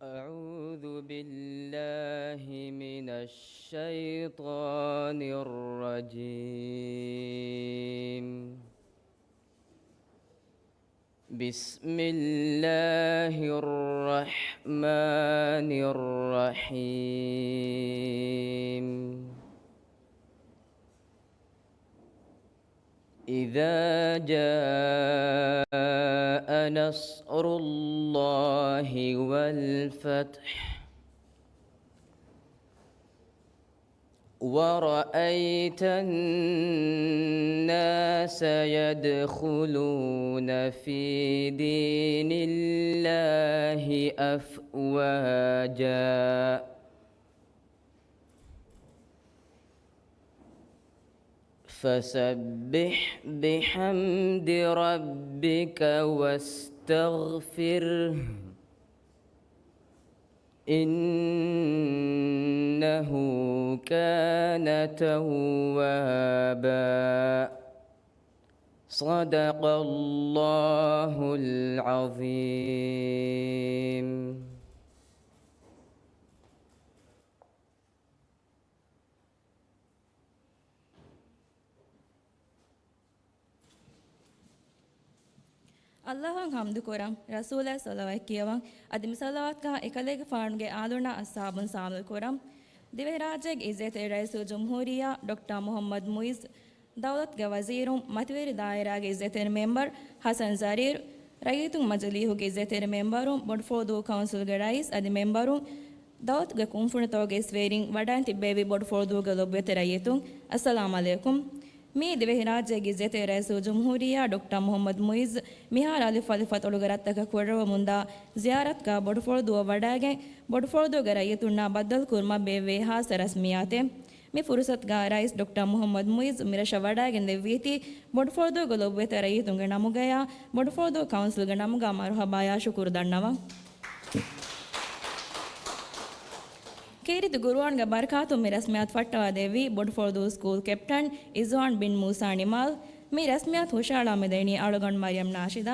أعوذ بالله من الشيطان الرجيم. بسم الله الرحمن الرحيم. إذا جاء نصر الله والفتح ورأيت الناس يدخلون في دين الله أفواجا فسبح بحمد ربك واستغفره إنه كان توابا صدق الله العظيم. ಅಲ್ಲಾಹಂ ಹಮ್ದು ಕೊರಂ ರಸೂಲ ಸಲವೈ ಕಿಯವಂ ಅದಿಮ ಸಲವಾತ್ ಕಾ ಎಕಲೆಗೆ ಫಾಣ್ಗೆ ಆಲುಣ ಅಸ್ಸಾಬುನ್ ಸಾಮಲ್ ಕೊರಂ ದಿವೆ ರಾಜೆಗ್ ಇಜ್ಜತ್ ರೈಸು ಜುಮ್ಹೂರಿಯಾ ಡಾಕ್ಟರ್ ಮೊಹಮ್ಮದ್ ಮುಯಿಜ್ ದೌಲತ್ ಗೆ ವಜೀರುಂ ಮತವೇರಿ ದಾಯರಾಗೆ ಇಜ್ಜತೆರ್ ಮೆಂಬರ್ ಹಸನ್ ಜರೀರ್ ರೈತುಂ ಮಜಲಿಹುಗೆ ಇಜ್ಜತೆರ್ ಮೆಂಬರುಂ ಬೊಡ್ಫೋದು ಕೌನ್ಸಿಲ್ ಗೆ ರೈಸ್ ಅದಿ ಮೆಂಬರುಂ ದೌಲತ್ ಗೆ ಕುಂಫುಣತೋಗೆ ಸ್ವೇರಿಂಗ್ ವಡಾನ್ ತಿಬ್ಬೇವಿ ಬೊಡ್ಫೋದು ಗೆ ಲೊಬ್ಬೆತೆ ರೈತುಂ ಅಸ್ಸಲಾಮು ಅಲೈಕುಂ. मी दिवे राज्य ज़ेते रईसु जमहूरिया डॉक्टर मोहम्मद मुइज़ मिहार अलिफ अलिफत ಒಳಗರತ್ತಕ ಕೊಡವ ಮುಂದ ಜಿಯಾರತ್ ಕಾ ಬೊಡ್ಫೋಳ್ದು ವಡಾಗೆ ಬೊಡ್ಫೋಳ್ದು ಗರಯತುನ್ನ ಬದ್ದಲ್ ಕುರ್ಮ ಬೇವೆ ಹಾಸ ರಸ್ಮಿಯಾತೆ ಮಿ ಫುರ್ಸತ್ ಗಾ ರೈಸ್ ಡಾಕ್ಟರ್ ಮೊಹಮ್ಮದ್ ಮುಯಿಜ್ ಮಿರಶ ವಡಾಗೆ ನೆವೀತಿ ಬೊಡ್ಫೋಳ್ದು ಗಲೊಬ್ಬೆತ ರಯಿತುಂಗ ನಮುಗಯ ಬೊಡ್ಫೋಳ್ದು ಕೌನ್ಸಿಲ್ ಗ ನಮುಗ ಮರ್ಹಬಾಯ ಶುಕುರ್ ದಣ್ಣವ ಕೇರಿದು ಗುರುವಾನ್ಗ ಬರ್ಕಾತು ಮಿ ರಸ್ಮಿಯಾತ್ ಫಟ್ಟವ ದೇವಿ ಬೊಡ್ಫೋಳ್ದು ಸ್ಕೂಲ್ ಕೆಪ್ಟನ್ ಇಜ್ವಾನ್ ಬಿನ್ ಮೂಸಾ ನಿಮಾಲ್ ಮಿ ರಸ್ಮಿಯಾತ್ ಹುಷಾಳ ಮೆದೈನಿ ಅಳುಗಣ್ ಮರಿಯಂ ನಾಶಿದ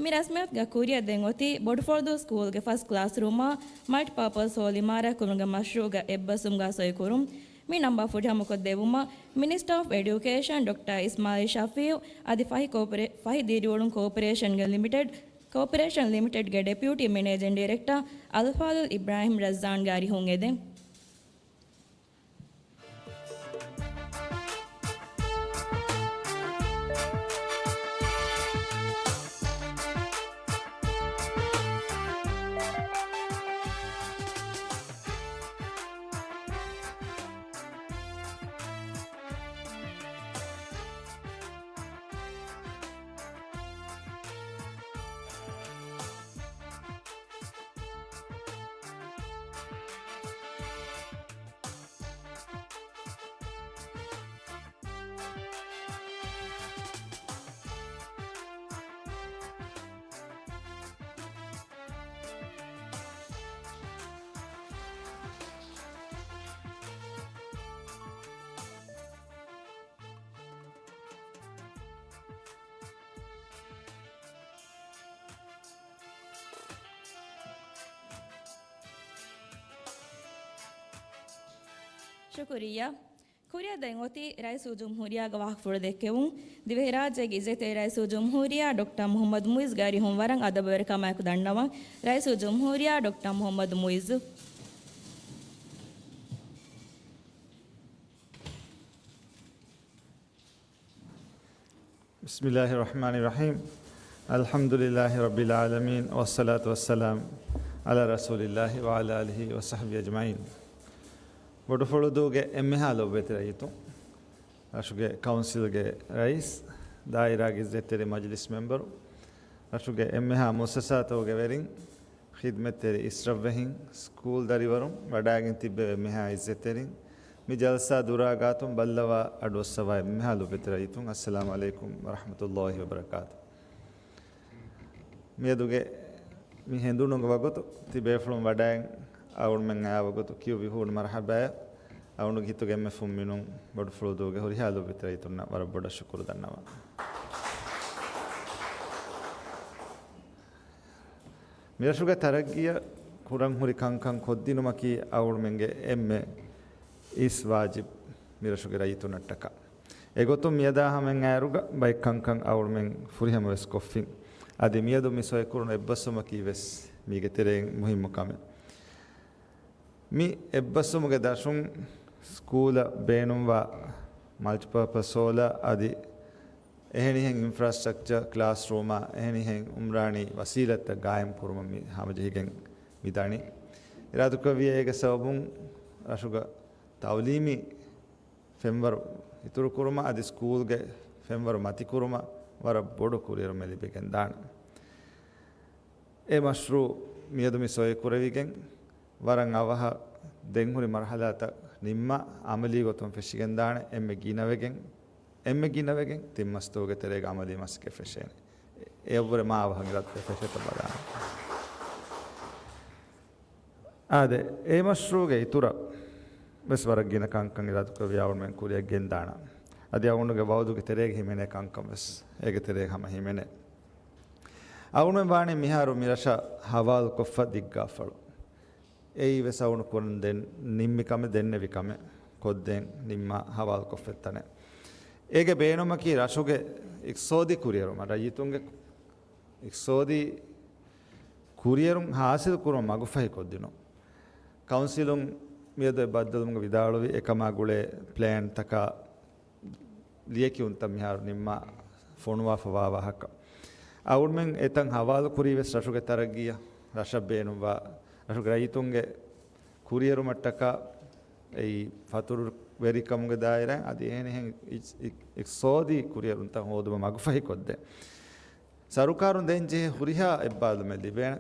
ಮಿ ರಸ್ಮಿಯಾತ್ ಗ ಕುರಿಯ ದೆಂಗೊತಿ ಬೊಡ್ಫೋಳ್ದು ಸ್ಕೂಲ್ ಗೆ ಫಸ್ಟ್ ಕ್ಲಾಸ್ ರೂಮ ಮಲ್ಟಿ ಪರ್ಪಸ್ ಹೋಲ್ ಇಮಾರ ಕುರುಂಗ ಮಶ್ರೂಗ ಎಬ್ಬಸುಂಗ ಸೊಯ್ಕುರುಂ ಮಿ ನಂಬರ್ ಫುಟ್ ಹಮುಕೊದ್ ದೇವುಮ minister of education doctor Ismail Shafeeu ಅದಿ ಫಹಿ ದಿರಿಯೋಳುಂ ಕೋಪರೇಷನ್ ಲಿಮಿಟೆಡ್ ಗೆ deputy managing director Alfadhul Ibrahim Razzan ಗಾರಿ ಹೊಂಗೆದೆ. ಶುಕ್ರಿಯಾ ಕುರಿಯ ದೈಂಗೋತಿ ರೈಸು ಜುಮ್ಹೂರಿಯಾ ಗವಾಹ್ ಫುಳ ದೆಕ್ಕೆವು ದಿವೆ ರಾಜ್ಯಗೆ ಇಜ್ಜತೆ ರೈಸು ಜುಮ್ಹೂರಿಯಾ ಡಾಕ್ಟರ್ ಮೊಹಮ್ಮದ್ ಮುಯಿಜ್ ಗಾರಿ ಹೊಂ ವರಂ ಅದಬರ ಕಮಾಯಕು ದಂಡವ ರೈಸು ಜುಮ್ಹೂರಿಯಾ ಡಾಕ್ಟರ್ ಮೊಹಮ್ಮದ್ ಮುಯಿಜ್. ಬಿಸ್ಮಿಲ್ಲಾಹಿರ್ ರಹಮಾನಿರ್ ರಹೀಮ್ ಅಲ್ಹಮ್ದುಲಿಲ್ಲಾಹಿ ರಬ್ಬಿಲ್ ಆಲಮೀನ್ ವಸ್ಸಲಾತು ವಸ್ಸಲಾಮ್ ಅಲಾ ರಸೂಲಿಲ್ಲಾಹಿ ವ ಅಲಾ ಆಲಿಹಿ ವ ಸಹ್ಬಿಹಿ ಅಜ್ಮഈನ್. ಬೊಡ್ಫೋಳ್ದುಗೆ ಎಮ್ಮೆ ಹಾಲು ಬೆತರಾಯಿತು ಅಶುಗೆ ಕೌನ್ಸಿಲ್ಗೆ ರೈಸ್ ದಾಯಿರಾಗಿ ಇಜ್ಜೆತೆರಿ ಮಜ್ಲಿಸ್ ಮೆಂಬರು ಅಶುಗೆ ಎಮ್ಮೆ ಹಾ ಮುಸಸಾತೋಗೆ ವೆರಿಂಗ್ ಖಿದ್ಮೆತೆರಿ ಇಸ್ರವ್ವೆಹಿಂಗ್ ಸ್ಕೂಲ್ ದರಿವರುಂ ವಡಾಗಿನ್ ತಿಬ್ಬೆ ಎಮ್ಮೆ ಹಾ ಇಜ್ಜೆತೆರಿಂಗ್ ಮಿ ಜಲ್ಸಾ ದುರಾಗಾತುಂ ಬಲ್ಲವ ಅಡ್ವಸ್ಸವ ಎಮ್ಮೆ ಹಾಲು ಬೆತರಾಯಿತು. ಅಸ್ಸಲಾಮು ಅಲೈಕುಂ ವರಹಮತುಲ್ಲಾಹಿ ವಬರಕಾತು. ಮಿಯದುಗೆ ಮಿ ಹೆಂದುಣುಂಗ ವಗೊತು ತಿಬೇಫ್ಳುಂ ವಡಾಂಗ್ ಅವಳು ಮೆಂಗ ಯಾವಾಗತ್ತು ಕ್ಯೂ ವಿ ಹೂಡ್ ಮರಹಬಾಯ ಅವನಿಗೆ ಹಿತ್ತುಗೆ ಎಮ್ಮೆ ಫುಮ್ಮಿನು ಬಡ್ ಫುಳುದುಗೆ ಹುರಿ ಹಾಲು ಬಿತ್ತರೈತುನ್ನ ವರಬ್ಬೊಡ ಶುಕ್ರು ದನ್ನವ. ಮಿರಶುಗೆ ತರಗಿಯ kurang huri kankan koddinumaki awulmenge emme is wajib mirashuge rayitunattaka egotum miyada hamen aaruga bay kankan awulmen furihama wes koffin adi miyadu misoy kurun ebbasumaki wes mige tereng muhimmu kame mi ebbasumuge dashun skoola beenumwa multipurpose sola adi ehni hen infrastructure classroom ehni hen umrani wasilata gaయం kurma mi hamajigen midani iraduka wiega sabun ashuga tawlimi femwar ituru kurma adi school ge femwar mati kurma wara bodu kuriru melibegen dan e mashru miyadumi soy kuravigen waran avaha denhuri marhalata nimma amali gotum feshigen dan emme ginavegen timmastoge terega amali maske feshene evvore ma avahangirat fesheta badan ade e mashruge itura bes waragina kankan iratuka viawun men kuriya gendana adi awunuge bawduge terega himene kankam bes ege terega hama himene awunu bani miharu mirasha hawal koffa diggafalu ei ves awunu kurun den nimmikame denne vikame kodden nimma hawal koffettane ege beenumaki rashuge iksodi kuriyeruma rayitunge iksodi kuriyerun hasil kurum magufahi koddino councilum miyade baddalumge vidaluvi ekama gule plan taka liyeki unta miharu nimma fonwa fawa haka awurmen etan hawal kurives rashuge taragiya rasha beenumwa rashuge rayitunge kuriyerumattaka ei fatur verikamge daira adi ehne hen iksodi kuriyerunta hoduma magufahi kodde sarukarun denje huriha ebbadu melibena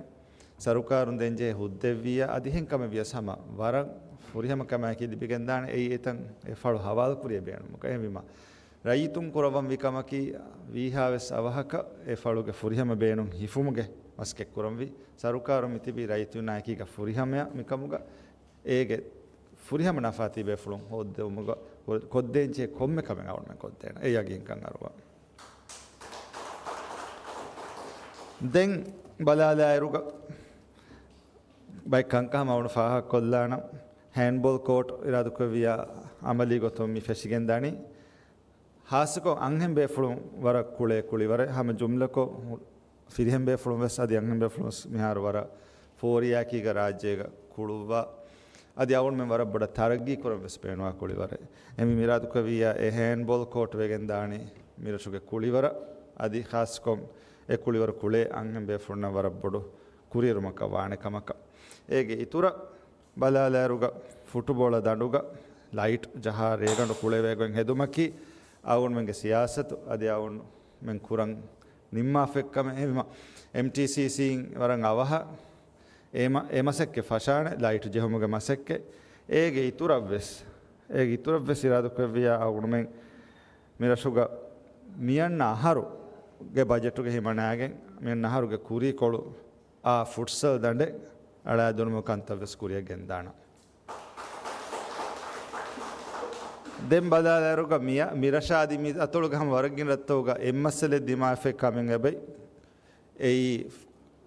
sarukarun denje huddevia adi hen kame via sama wara hurihama kama ki dibigendan ei etan e falu hawal kuriye benu muka emima rayitun kuravam vikamaki vihaves avahaka e faluge furihama benun hifumuge maske kuramvi sarukarun mitibi rayituna ki ga furihama mikamuga ege furihama nafati be fulun hodde umuga koddenche komme kamen awun koddena e yagin kan arwa den balala eruga bay kanka mawun faha kollana handball court iraduka via amali gotom mi feshigen dani hasiko anghem be fulun wara kule wara hama jumlako firhem be fulun wesadi anghem be fulun mihar wara foria ki ga rajyega kuluwa adi awun men wara boda taraggi koram wes peenwa kuliwara emi miraduka via e handball court wegen dani mirashuge kuliwara adi khaskom e kuliwara kule anghem be fulun wara bodu kuriyerumaka waane kamaka ege itura balalaruga football danduga light jaha regandu kule wegen hedumaki awun menge siyasatu adi awun men kurang nimma fekkame ema MTCC waran avaha emasekke fashane light jehumuge masekke ege ituravves iradu kevia awun men mirashuga miyanna aharu ge budget ge himanagen men aharu ge kuri kolu a futsal dande ala donmu kantavs kuriya gendana dem badalaruga miya mirashadi mi atoluga ham waragin rattoga emmasle dimafe kamen ebe ei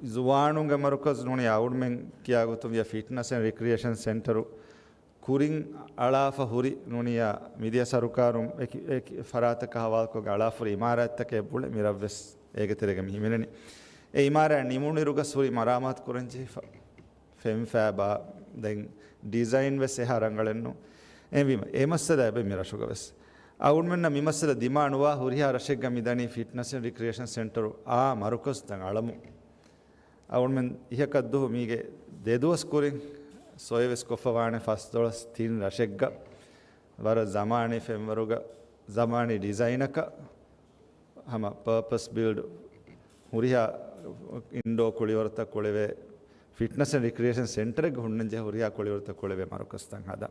zuwanunga marukaz nuni awudmen kiyagutum ya fitness and recreation center kurin alafa huri nuniya media sarukarum farataka hawalko alafa imaratake bule miravves ege terege mihimeneni e imara nimuniruga suri maramat kuranji femfaba den design ves harangalennu envima emasada ebe mirashugaves awunmenna mimasada dimanuwa huriha rashegga midani fitness and recreation center a marukas tan alamu awunmen ihakaddu mige deduwas kurin soyeves kofawane fasdolas tin rashegga wara zamani femwaruga zamani designaka hama purpose build huriha indo kuliwarta kuleve fitness and recreation center ge hunnje huriha kuliwarta kuleve marukas tan hada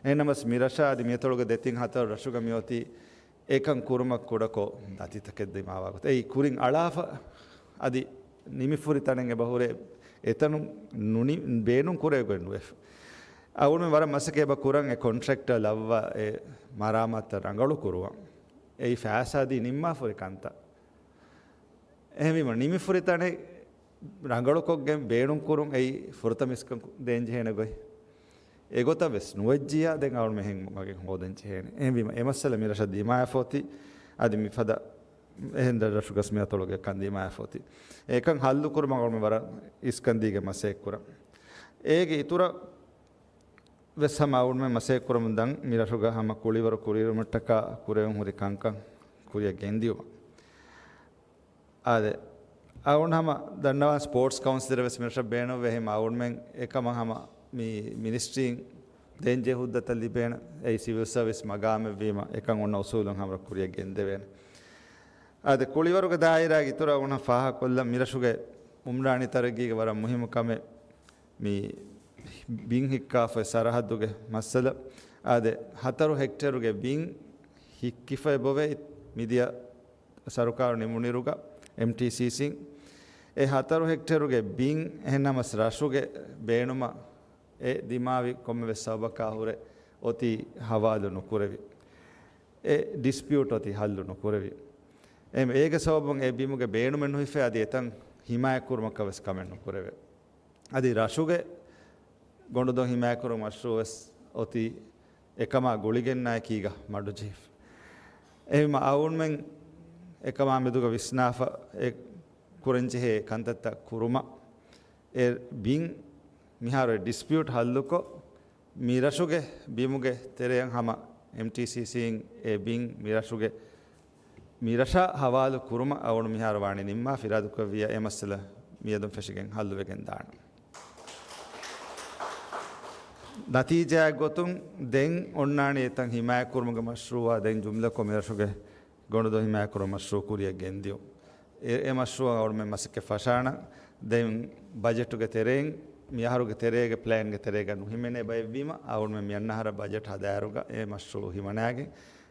enamas mirasha adi metoluga detin hatar rashuga mioti ekan kurumak kodako datitakedde mawagot ei kurin alafa adi nimifuri tanenge bahure etanu nuni beenun kurego enuf awun wara masake ba kuran e contractor lavva e maramat rangalu kuruwa ei fasadi nimma furi kanta ehmi nimifuri tane රංගලකොක්ගෙන් බේණුම් කුරුන් එයි ෆුරතමිස්කම් දෙන්ජ හේනගොයි ඒගොත වෙස් නුවජ්ජියා දැන් අවුල් මෙහෙන් මගේ හොදෙන් චේනේ එම්බිම එමස්සල මිරෂ දීමා ෆෝති අදි මිෆද එහෙන් දරසු ගස්මිය තොලගේ කන්දීමා ෆෝති ඒකන් හල්ලු කුරුම අවුල් මෙවර ඉස්කන්දීගේ මසෙක් කුර ඒගේ ඉතුරු වෙස්සම අවුල් මෙ මසෙක් කුරුම දන් මිරෂුග හම කුලිවර කුරිරුමට්ටක කුරෙන් හුරි කංකන් කුරිය ගෙන්දියෝ ආද අවුන් හම දන්නවා ස්පෝර්ට්ස් කවුන්සිල් වෙස් මිරෂ බේනෝ වෙහෙම අවුල් මෙන් එකම හම මේ මිනිස්ට්‍රීන් දෙන්ජේ හුද්දත ලිබේන ඒ සිවිල් සර්විස් මගාම වීම එකන් ඔන්න උසූලන් හමර කුරිය ගෙන්දෙවෙන අද කුලිවරුග දායරා ගිතර වුණ ෆාහ කොල්ල මිරෂුගේ උම්රානි තරගීගේ වර මුහිම කම මේ බින් හික්කාෆ සරහදුගේ මස්සල අද 4 හෙක්ටරුගේ බින් හික්කිෆය බොවේ මිදිය සරුකාර නිමුනිරුග MTCC ඒ 4 හෙක්ටරුගේ බින් එහෙනමස් රාෂුගේ බේනුම ඒ දිමාවි කොම්ම වෙස්සවබකා හුරේ ඔති හවාලු නුකුරවි ඒ ඩිස්පියුට් ඔති හල්ලු නුකුරවි එම් ඒක සෝබන් ඒ බිමුගේ බේනුම නුහිෆේ අදී එතන් හිමාය කුරුමක වෙස් කමෙන් නුකුරවේ අදී රාෂුගේ ගොඬදොන් හිමාය කුරුම අශ්රුවස් ඔති එකම ගොලිගෙන් නාය කීගා මඩු ජීෆ් එහිම අවුන් මෙන් එකම මෙදුග විස්නාෆ ඒ කුරෙන්ජේ කන්තත්ත කුරුම ඒ බින් මිහාර ඩිස්පියුට් හල්ලුකො මිරෂුගේ බිමුගේ තෙරයන් හම MTCCින් ඒ බින් මිරෂුගේ මිරෂා හවාලු කුරුම අවුණු මිහාර වාණි නිම්මා ෆිරාදුක විය එමස්සල මියදුම් ෆෙෂිගෙන් හල්ලුවෙගෙන් දාන නතිජා ගොතුන් දෙන් ඔන්නානි එතන් හිමාය කුරුමගේ මෂ්රූවා දෙන් ජුම්ලා කොමිරෂුගේ ගොණුදො හිමාය කුරුම මෂ්රූ කුරිය ගෙන්දියෝ ඒ මෂ්රූවා අවුණු මෙ මසකේ ෆෂාන දෙන් බජටුගේ තෙරෙන් මියහරුගේ තෙරේගේ ප්ලෑන්ගේ තෙරේගේ නුහිමනේ බයවීම අවුන් මෙ මියන්නහර බජට් හදාරුග ඒ මෂ්රූ හිමනාගේ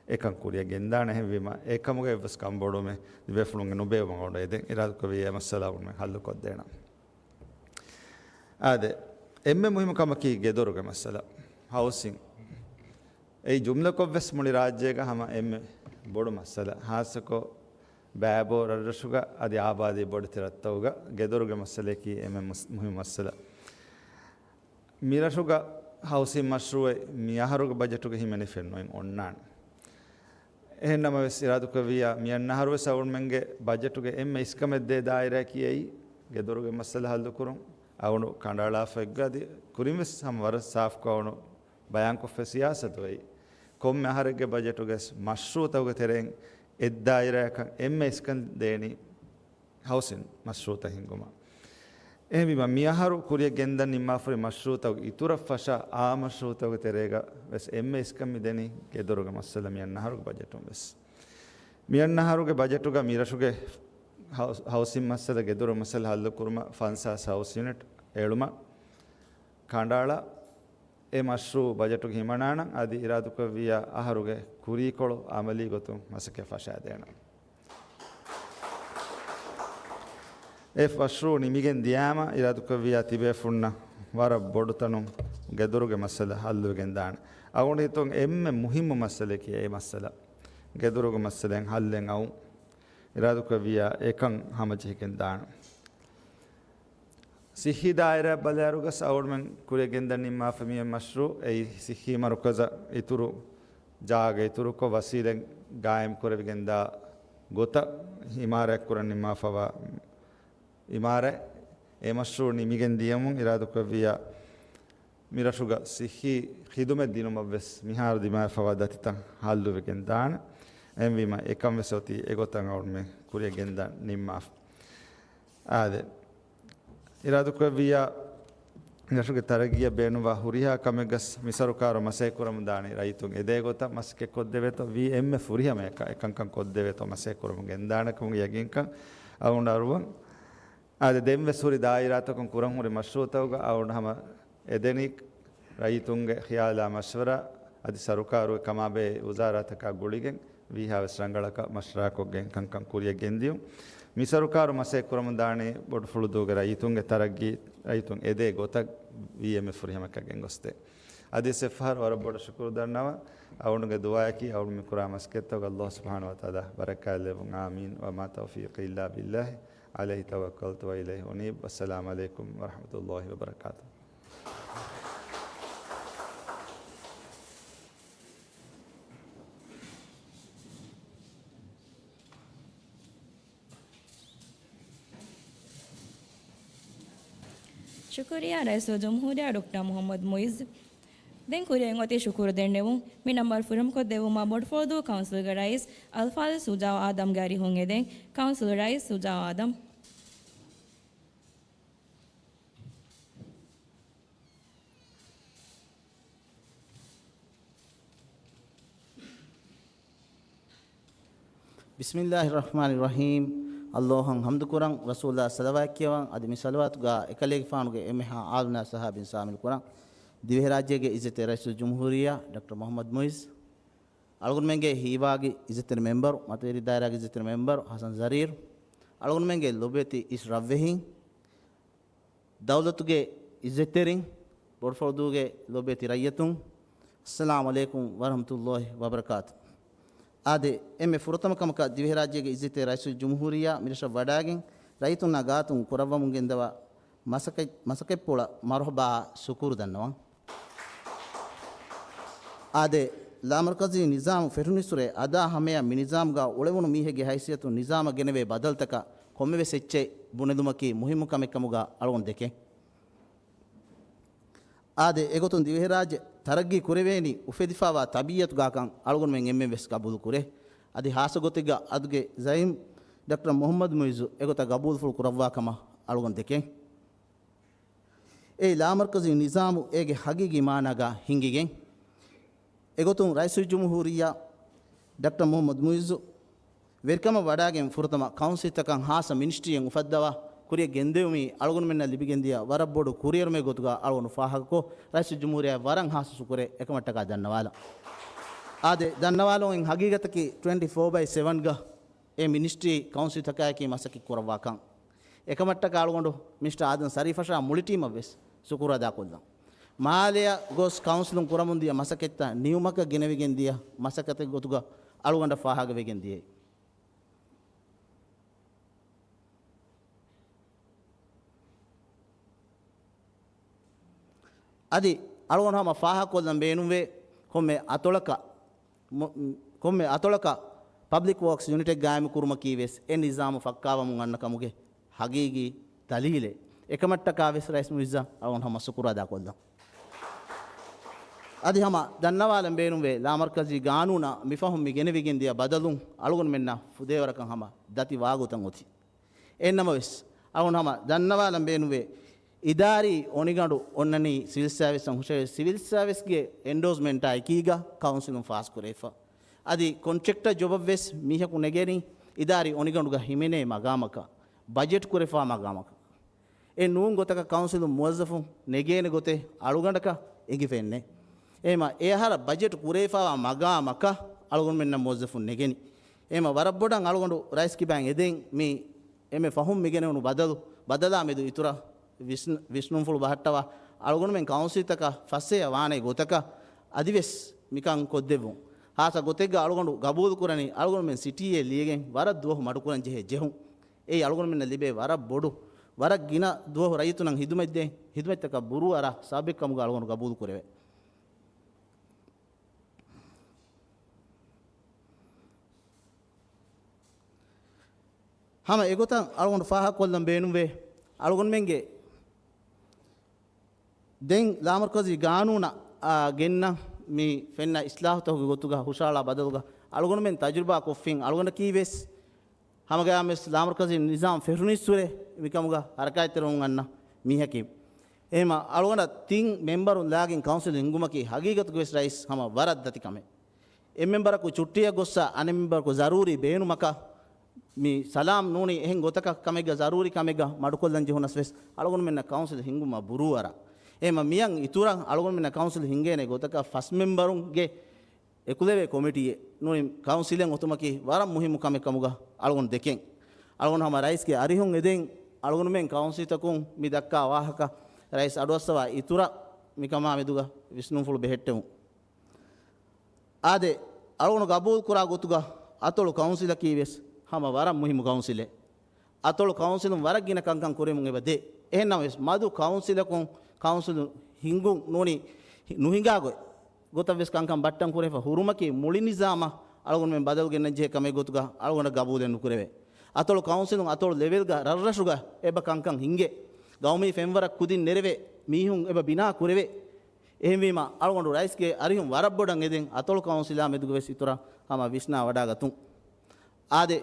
එකන් කුරිය ගෙන්දා නැහැවීම ඒකමුගේ වස් කම්බෝඩෝ මෙ දිවෙෆුලුන්ගේ නුබේ වංගොඩ එදෙන් ඉරාදුක වේ මස්සලා වුන් මෙ හල්ලු කොත් දෙන ආද එම්මෙ මුහිම කම කී ගෙදොරුගේ මස්සලා හවුසින් ඒ ජුම්ලා කොවස් මුනි රාජ්‍යයක හම එම්මෙ බොඩු මස්සලා හාසකෝ බෑබෝ රරසුග අදි ආබාදී බොඩු තිරත්තවුග ගෙදොරුගේ මස්සලේ කී එම්මෙ මුහිම මස්සලා මිරෂුග හවුසින් මෂ්රූවේ මියහරුග බජටුග හිමනි ෆෙන්නොයින් ඔන්නාන් එහෙන්නම වෙස් ඉරාදුක වියා මියන්නහරුව සවුන් මෙන්ගේ බජටුගේ එම්ම ඉස්කමෙද්දේ දායරා කියයි ගෙදොරුගේ මස්සල හල්දු කුරුම් අවුණු කණ්ඩාලා ෆෙග්ගදී කුරින්වස් සමවර සාෆ් කවුණු බයන් කොෆ සියාසතොයි කොම් මහරගේ බජටුගේ මෂ්රූ තවුගේ තෙරෙන් එත් දායරාක එම්ම ඉස්කන් දේනි හවුසින් මෂ්රූ තහින්ගුම එහෙම මියහරු කුරිය ගෙන්දන් නිම්මාෆරි මෂ්රූතව ඉතුරු ෆෂා ආ මෂ්රූතව තෙරේග වෙස් එම්ම ඉස්කම් මිදෙනි ගෙදොරුග මස්සල මියන්නහරුග බජටුම් වෙස් මියන්නහරුගේ බජටුග මිරෂුගේ හවුසින් මස්සල ගෙදොරු මස්සල හල්ලු කුරුම ෆන්සාස් හවුස් යුනිට් එළුම කණ්ඩාලා ඒ මෂ්රූ බජටුග හිමනාන আদি ඉරාදුක විය අහරුගේ කුරීකොළ අමලි ගොතුම් මසකේ ෆෂා දෙන ඒ ෆෂ්රූ නිමිගෙන් දියාම ඉරාදුක විය තිබේ ෆුන්න වර බොඩුතනුම් ගෙදොරුගේ මස්සල හල්ලුවෙගෙන් දාන අවුණ හිතුන් එම්මෙ මුහිම්ම මස්සල කිය ඒ මස්සල ගෙදොරුගේ මස්සලෙන් හල්ලෙන් අවු ඉරාදුක විය එකන් හමජිකෙන් දාන සිහි දායරා බලයරුගස් අවුණෙන් කුරෙගෙන් දනින් මාෆමිය මෂ්රූ ඒ සිහි මරුකස ඉතුරු ජාගේ ඉතුරු කො වසීලෙන් ගායම් කරවිගෙන් දා ගොත හිමාරයක් කරන්නේ මාෆවා ඉමාරේ ඒ මෂ්රූ නිමිගෙන් දියමුන් ඉරාදුක විය මිරෂුග සිහි හිදුමෙ දිනුම වෙස් මිහාර දිමා ෆවදතිතන් හල්ලුවෙගෙන් දාන එම්විම එකම් වෙසොති එගොතන් අවුන්මෙ කුරිය ගෙන්දා නිම්මාෆ් ආද ඉරාදුක විය මිරෂුගේ තරගිය බේනුවා හුරියා කමෙගස් මිසරුකාර මසේ කුරම දානි රයිතුන් එදේ ගොත මස්කෙ කොද්දෙවෙත වී එම්මෙ ෆුරියම එකංකන් කොද්දෙවෙත මසේ කුරම ගෙන්දානකම යගින්කන් අවුන්ඩරුවන් ආද දෙම්වෙ සුරි දායිරාතකන් කුරන් හුරි මෂ්රූතවග අවුණහම එදෙනික් රයිතුන්ගේ ඛියාලා මෂවරා අදි සරුකාරු කමාබේ වුසාරතක ගුලිගෙන් වීහාවස් රංගලක මෂ්රාකොගෙන් කංකන් කුරිය ගෙන්දියු මිසරුකාරු මසේ කුරම දානේ බොඩ ෆුළුදුගේ රයිතුන්ගේ තරග්ගී රයිතුන් එදේ ගොතක් වීඑම් ෆුරියමකගෙන් ගොස්තේ අදි සෙෆාර වර බොඩ ශුක්‍ර දන්නවා අවුණුගේ දුආයකි අවුණු මිකුරා මස්කෙත්තව අල්ලාහ් සුබ්හානහු වතාලා බරකාලෙ වුන් ආමීන් වමා තෞෆීක ඉල්ලා බිල්ලාහ් अलैहि तवक्कलतु व इलैहि उनीब। अस्सलामु अलैकुम व रहमतुल्लाहि व बरकातुहू। शुक्रिया रईस जमहूरिया doctor Mohamed Muizzu. Den kuriya ngote shukuru dennevu mi number furum ko devu ma board for do council rais alfal sujaw adam gari honge den council rais sujaw adam. Bismillahirrahmanirrahim. Allahun hamdu kurang Rasulullah sallallahu alaihi wasallam admi salawatu ga ekalege faanuge emeha alna sahabin samil kurang දිවහ රාජ්‍යයේ ඉජතේ රයිසුල් ජම්හූරියා doctor Mohamed Muizzu අලගොන්මෙන්ගේ හීවාගේ ඉජතේ member මතේරි දායරාගේ ඉජතේ මෙම්බර් හසන් ਜ਼රීර් අලගොන්මෙන්ගේ ලොබෙති ඉස් රව්වෙහින් දවලතුගේ ඉජතේරින් බොර්ෆෝදුගේ ලොබෙති රයතුන් අස්සලාමු අලයිකුම් වරහමතුල්ලාහි වබරකාතු ආදේ එමෙ ෆුරතමකමක දිවහ රාජ්‍යයේ ඉජතේ රයිසුල් ජම්හූරියා මිරෂ වඩාගෙන් රයිතුන් නගාතුන් කුරවමුගෙන් දවා masake pola marhaba shukuru dannawan ade la markazi nizam ferunisure ada hameya mi nizam ga ulewunu mihege haysiyatu nizam geneve badaltaka komme secche bunedumaki muhimu kamekamuga algon deke ade egotun divihraj taraggi kureveni ufedifawa tabiyatu ga kan algon men emme kabul kure adi hasagotiga aduge zaim dr muhammad muizu egota kabul ful kurawwa kama algon deke ඒ ලාමර්කසි නිසාමු ඒගේ හගීගි මානගා හිංගිගෙන් එගොතුන් රයිසුල් ජම්හූරියා doctor Muhammad මුයිසු වෙර්කම වඩාගෙන් ෆුරතම කවුන්සිල්තකන් හාස මිනිස්ට්‍රියෙන් උෆද්දවා කුරිය ගෙන්දෙවමි අලගොන මෙන්න ලිබිගෙන්දියා වරබ්බොඩු courier මේ ගොතුගා අලගොන ෆාහකෝ රයිසුල් ජම්හූරියා වරන් හාස සුකරේ එකමට්ටකා දන්නවාලා ආදේ දන්නවාලෝන් හගීගතකි 24/7 ගා ඒ ministry කවුන්සිල්තකයකි මසකි කරවාකන් එකමට්ටකා අලගොන්ඩු mister ආදන් සරීෆෂා මුලි ටීම වෙස් සුකුරදා කොල්ලම් මාලයා ගොස් කවුන්සිලුන් කුරමුන්දිය මසකෙත්ත නියුමක ගෙනවිගෙන් දිය මසකත ගොතුග අලුගඬ ෆාහග වෙගෙන් දියේ අදි අලුගඬම ෆාහ කොල්ලම් බේනුවේ කොම්මේ අතොලක පබ්ලික් වර්ක්ස් යුනිට් එක ගායම කුරුම කීවෙස් ඒ නිසාම ෆක්කාවමුන් අන්න කමුගේ හගීගි දලීලේ එකමට්ටකා වෙස් රයිස් මුයිසා අවුන් හම සුකුරදා කොල්ලම් අදි හම දන්නවාලම් බේනුවේ ලාමර්කසි ගානුනා මිෆහුම් මි ගෙනවිගෙන් දිය බදලුන් අලුගොන් මෙන්න ෆුදේවරකන් හම දති වාගුතන් ඔති එන්නම වෙස් අවුන් හම දන්නවාලම් බේනුවේ ඉදාරි ඔනිගඬු ඔන්නනි සිවිල් සර්විස් සංහුෂේ සිවිල් සර්විස් ගේ එන්ඩෝස්මන්ට් අයි කීගා කවුන්සිලුන් ෆාස් කරේෆා අදි කොන්ට්‍රැක්ටර් ජොබ් වෙස් මිහකු නෙගෙනි ඉදාරි ඔනිගඬු ගා හිමෙනේ මගාමක බජට් කරේෆා මගාමක ඒ නූන් ගොතක කවුන්සිල් මුවස්සෆුන් නෙගේන ගොතේ අලුගඬක එගිෆෙන්නේ එම ඒහර බජට් කුරේෆාවා මගාමක අලුගොන් මෙන්න මුවස්සෆුන් නෙගෙනි එම වරබ්බොඩන් අලුගඬු රයිස් කිබෑන් එදෙන් මේ එමෙ ෆහුම් මිගෙනුණු බදලා මෙදු ඉතුරා විෂ්ණුන් ෆුල් බහට්ටවා අලුගොන් මෙන් කවුන්සිල් තක ෆස්සේ වානේ ගොතක අදිවෙස් මිකන් කොද්දෙවුන් හාස ගොතෙග්ග අලුගොන්ඩු ගබූල් කුරණි අලුගොන් මෙන් සිටියේ ලියගෙන් වර දුවහ මඩු කුරන් ජෙහුන් ඒ අලුගොන් මෙන්න ලිබේ වර බොඩු වරක් ගින දුවහ රයිතුනන් හිදුමෙත්තක බුරු අර සාබෙක්කම ගාලගොන ගබූල් කරවේ හම එගොතන් අලගොන ෆාහ කොල්ලම් බේනුවේ අලගොන් මෙන්ගේ දෙන් ලාමර්කසි ගානුනා ගෙන්න මේ ෆෙන්න ඉස්ලාහතෝගේ ගොතුගා හුෂාලා බදල්ගා අලගොන මෙන් තජුර්බා කොෆින් අලගොන කීවෙස් හමගාමස් ලාමර්කසි නිසාම් ෆෙරුනිස්සුරේ මිකමුගා හරකායිතරොන් අන්න මීහකි එහෙම අලගොන තින් මෙම්බරුන් ලාගින් කවුන්සිල් ඉංගුමකි හගීගතු ගොස් රයිස් හම වරද්දති කමෙ එම් මෙම්බරකු චුට්ටිය ගොස්සා අනෙ මෙම්බරකු ਜ਼රූරි බේනුමක මේ සලාම් නෝනි එහෙන් ගොතක කමෙග ਜ਼රූරි කමෙග මඩුකොල්ලන් ජෙහුනස් වෙස් අලගොන මෙන්න කවුන්සිල් හිංගුම බුරුවර එහෙම මියන් ඉතුරන් අලගොන මෙන්න කවුන්සිල් හිංගේනේ ගොතක ෆස් මෙම්බරුන්ගේ එකුලේ කොමිටියේ නෝනි කවුන්සිලෙන් ඔතුමකි වරම් මුහිමු කමෙකමුග අලගොන දෙකෙන් අලගොන හම රයිස්ගේ අරිහුන් එදෙන් අලගොන මෙන් කවුන්සිල් තකුන් මි දක්කා වාහක රයිස් අඩවස්සවා ඉතුරා මිකමා මෙදුග විෂ්ණු ෆුල් බෙහෙට්ටමු ආදේ අලගොන ගබූල් කුරා ගොතුග අතොළු කවුන්සිල කීවෙස් හම වරම් මුහිමු කවුන්සිලේ අතොළු කවුන්සිලුම් වරක්ගෙන කංකම් කුරෙමුන් එබදේ එහෙනම් මදු කවුන්සිලකුන් කවුන්සිලු හිංගුන් නොනි නුහිඟාගොයි ගොතවෙස් කංකම් බට්ටම් කුරෙෆ හුරුමකි මුලි නිසාම අලගොන් මෙන් බදල්ගෙන ජේ කමේ ගොතුගා අලගොන ගබූදෙන් නුකුරෙවේ අතොළු කවුන්සිලුම් අතොළු ලෙවල්ගා රර්රෂුගා එබ කංකම් හිංගේ ගෞමී ෆෙම්වරක් කුදින් නෙරෙවේ මීහුන් එබ බිනා කුරෙවේ එහෙමවීම අලගොන්ඩු රයිස්ගේ අරිහුම් වරබ්බොඩන් එදෙන් අතොළු කවුන්සිලා මෙදුගවෙස් ඉතුරා හම විශ්නා වඩාගතුන් ආදේ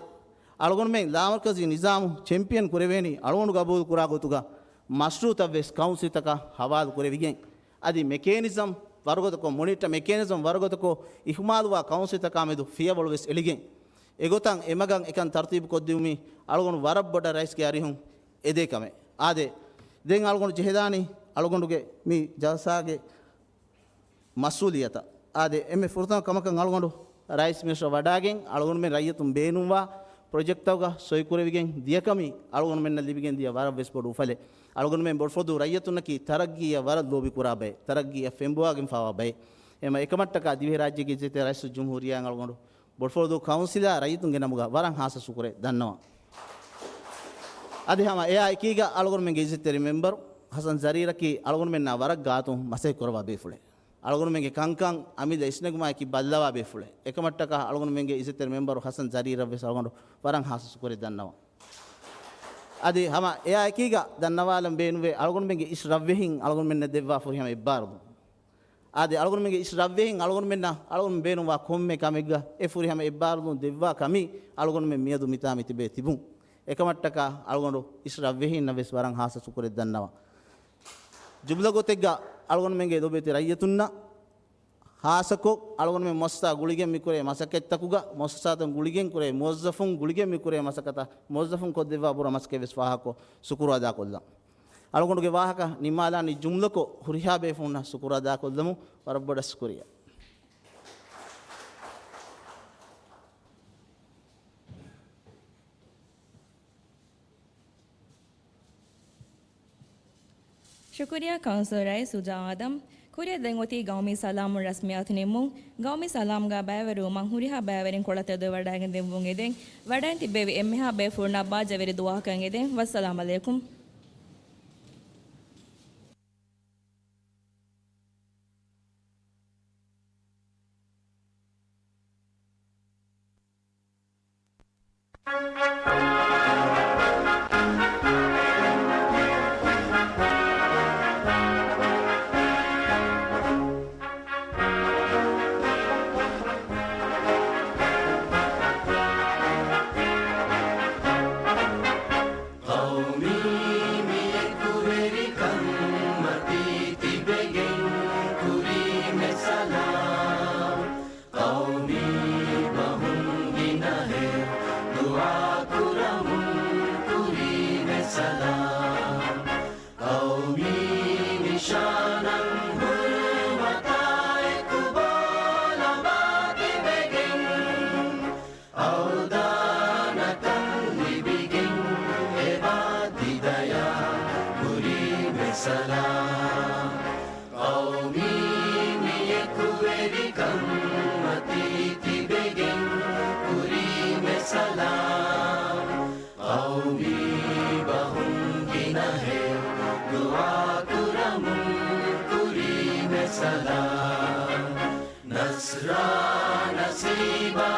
අලගොන් මෙන් ලාමර්කසි නිසාමු චැම්පියන් කුරෙවේනි අලගොන්ඩු ගබූල් කුරා ගොතුගා මශ්රූතවෙස් කවුන්සිතක හවාල් කුරෙවිගෙන් අදි මෙකේනිසම් වරගොතකෝ මොනිටර් මෙකේනිසම් වරගොතකෝ ඉහ්මාලුවා කවුන්සිතක මෙදු ෆියවලුවෙස් එලිගෙන් එගොතන් එමගන් එකන් තර්තිබ් කොද්දියුමි අලගොන් වරබ්බොඩ රයිස්ගේ අරිහුම් එදේකමේ ආදේ දෙන් අලගොන් ජෙහෙදානි අලගොන්ඩුගේ මී ජල්සාගේ මස්සූලියත ආදේ එමෙ ෆුර්තන කමකන් අලගොන්ඩු රයිස් මිනිස්ටර් වඩාගෙන් අලගොන් මෙන් රයියතුම් බේනුවා ප්‍රොජෙක්ට් එක සොයිකුරවිගෙන් දියකමි අලගොන් මෙන්න ලිබිගෙන් දිය වර වෙස් පොඩු ෆලේ අලගොන් මෙන් බොඩ්ෆොදු රයියතුන්නකි තරග්ගිය වර ලෝබි කුරාබේ තරග්ගිය ෆෙම්බුවාගෙන් ෆාවාබේ එම එකමට්ටක දිවේ රාජ්‍යයේ ජෙතේ රයිස් ජුම්හූරියාන් අලගොන්ඩු බොඩ්ෆොදු කවුන්සිලා රයියතුන්ගේ නමුගා වරන් හාස සුකුරේ දන්නවා අදි හම එයා එකීග අලගොන් මෙන් ගෙජෙතේ රිමෙම්බර් හසන් ජරීරකි අලගොන් මෙන්න වරක් ගාතුම් මසේ කරවා බේෆුලේ අලගොන් මෙන්ගේ කංකං අමිද ඉස්නගුමා කි බල්ලවා බේෆුලේ එකමට්ටක අලගොන් මෙන්ගේ ඉසෙතේ රිමෙම්බර් හසන් ජරීර වෙස් අලගොන්ඩු වරන් හාස සුකුරේ දන්නවා අදි හම එයා එකීග දන්නවාලම් බේනුවේ අලගොන් මෙන්ගේ ඉස් රව්වෙහින් අලගොන් මෙන්න දෙවවා ෆොරි හම ඉබ්බාරුදු ආදි අලගොන් මෙන්ගේ ඉස් රව්වෙහින් අලගොන් මෙන්න අලගොන් බේනුවා කොම්මේ කමෙග්ග ඒ ෆොරි හම ඉබ්බාරුදු දෙවවා කමි අලගොන් මෙන් මියදු මිතා මිතිබේ තිබුන් එකමට්ටක අලගොන්ඩු ඉස් රව්වෙහින් නවෙස් වරන් හාස සුකුරේ දන්නවා ජුබ්ල ගොතෙග්ග අලගොන් මෙන්ගේ දොබේති රයියතුන්න ಹಾಸಕೋ ಅಳಗೊಂಡು ಮೊಸ್ತಾ ಗುಳಿಗೆ ಮಿಕುರೆ ಮಸಕೆತ್ತಕುಗ ಮೊಸ್ತಾತಂ ಗುಳಿಗೆನ್ ಕುರೆ ಮೊಜ್ಜಫುಂ ಗುಳಿಗೆ ಮಿಕುರೆ ಮಸಕತ ಮೊಜ್ಜಫುಂ ಕೊದ್ದೆವಾ ಬುರ ಮಸ್ಕೆ ವಿಸ್ವಾಹಕೋ ಸುಕುರಾದಾ ಕೊಲ್ಲ ಅಳಗೊಂಡುಗೆ ವಾಹಕ ನಿಮಾಲಾ ನಿ ಜುಮ್ಲಕೋ ಹುರಿಹಾ ಬೇಫುನ್ನ ಸುಕುರಾದಾ ಕೊಲ್ಲಮು ವರಬ್ಬಡಸ್ ಕುರಿಯ शुक्रिया काउंसलर राय सुजा आदम कुरिया देंगोती गांव में सलाम रस्मियात नेमु गांव में सलाम गा बैवरु मंहुरिहा बैवरिन कोलते दो वडागे देंबुंगे दें वडान तिबे एम्मेहा बे फुरना बा जवेरी दुआ कंगे दें वस्सलाम अलैकुम Nasra nasiba